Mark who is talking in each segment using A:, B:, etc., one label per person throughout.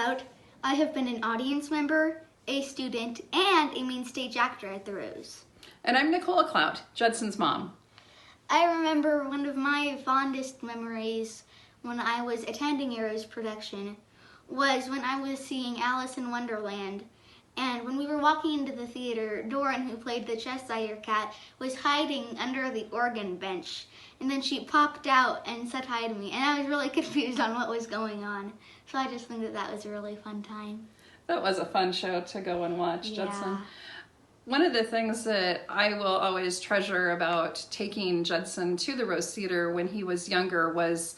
A: Clout. I have been an audience member, a student, and a main stage actor at the Rose.
B: And I'm Nicole Clout, Judson's mom.
A: I remember one of my fondest memories when I was attending a Rose production was when I was seeing Alice in Wonderland. And when we were walking into the theater, Doran, who played the Cheshire Cat, was hiding under the organ bench. And then she popped out and said hi to me. And I was really confused on what was going on. So I just think that was a really fun time.
B: That was a fun show to go and watch, Judson.
A: Yeah.
B: One of the things that I will always treasure about taking Judson to the Rose Theater when he was younger was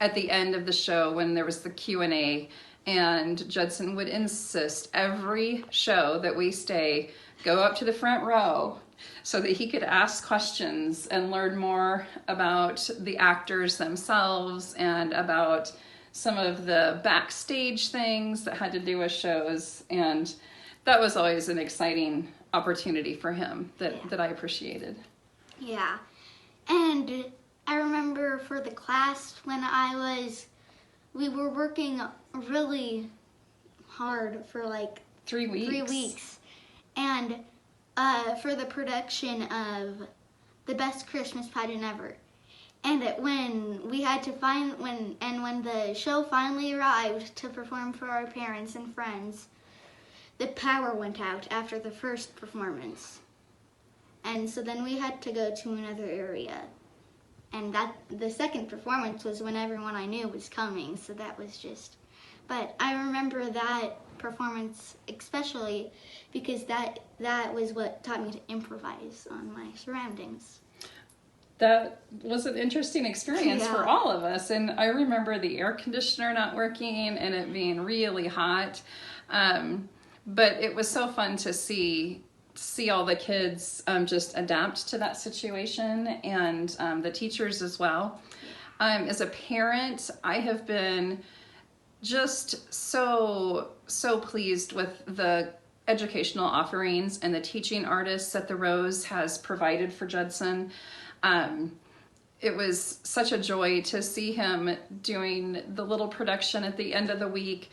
B: at the end of the show when there was the Q&A, and Judson would insist every show that we stay, go up to the front row so that he could ask questions and learn more about the actors themselves and about some of the backstage things that had to do with shows. And that was always an exciting opportunity for him that I appreciated.
A: Yeah. And I remember for the class when we were working really hard for like
B: 3 weeks.
A: 3 weeks. And for the production of The Best Christmas Pageant Ever. And when the show finally arrived to perform for our parents and friends, the power went out after the first performance. And so then we had to go to another area. And the second performance was when everyone I knew was coming, so that was just... But I remember that performance especially because that was what taught me to improvise on my surroundings.
B: That was an interesting experience
A: Yeah.
B: for all of us. And I remember the air conditioner not working and it being really hot. But it was so fun to see all the kids just adapt to that situation, and the teachers as well. As a parent, I have been just so pleased with the educational offerings and the teaching artists that the Rose has provided for Judson. It was such a joy to see him doing the little production at the end of the week.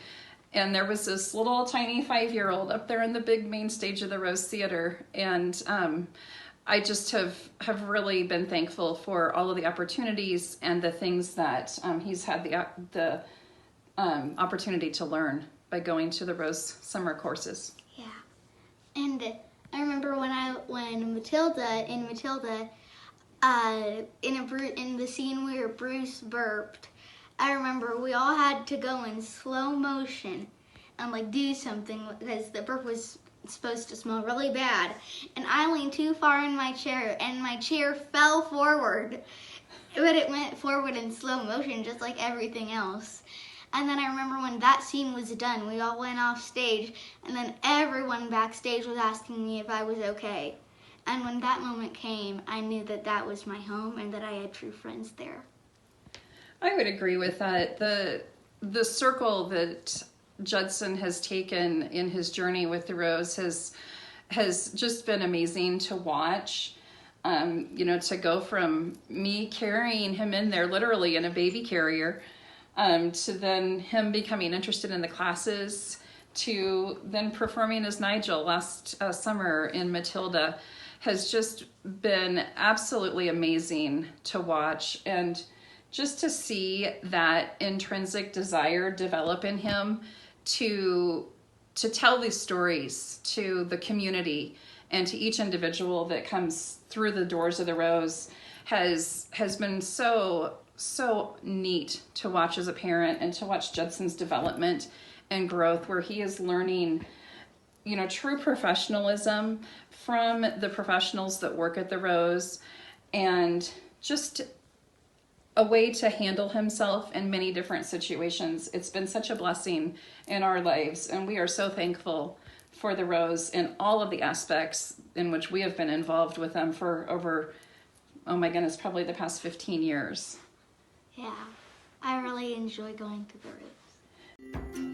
B: And there was this little tiny 5-year-old up there in the big main stage of the Rose Theater. And I just have really been thankful for all of the opportunities and the things that he's had the opportunity to learn by going to the Rose summer courses.
A: Yeah. And I remember when Matilda, in the scene where Bruce burped, I remember we all had to go in slow motion and like do something because the burp was supposed to smell really bad. And I leaned too far in my chair and my chair fell forward. But it went forward in slow motion just like everything else. And then I remember when that scene was done, we all went off stage and then everyone backstage was asking me if I was okay. And when that moment came, I knew that that was my home and that I had true friends there.
B: I would agree with that. The circle that Judson has taken in his journey with the Rose has just been amazing to watch. To go from me carrying him in there literally in a baby carrier, to then him becoming interested in the classes, to then performing as Nigel last summer in Matilda, has just been absolutely amazing to watch. And just to see that intrinsic desire develop in him to tell these stories to the community and to each individual that comes through the doors of the Rose has been so neat to watch as a parent, and to watch Judson's development and growth, where he is learning, true professionalism from the professionals that work at the Rose, and just a way to handle himself in many different situations. It's been such a blessing in our lives, and we are so thankful for the Rose in all of the aspects in which we have been involved with them for over, oh my goodness, probably the past 15 years.
A: Yeah, I really enjoy going to the Rose.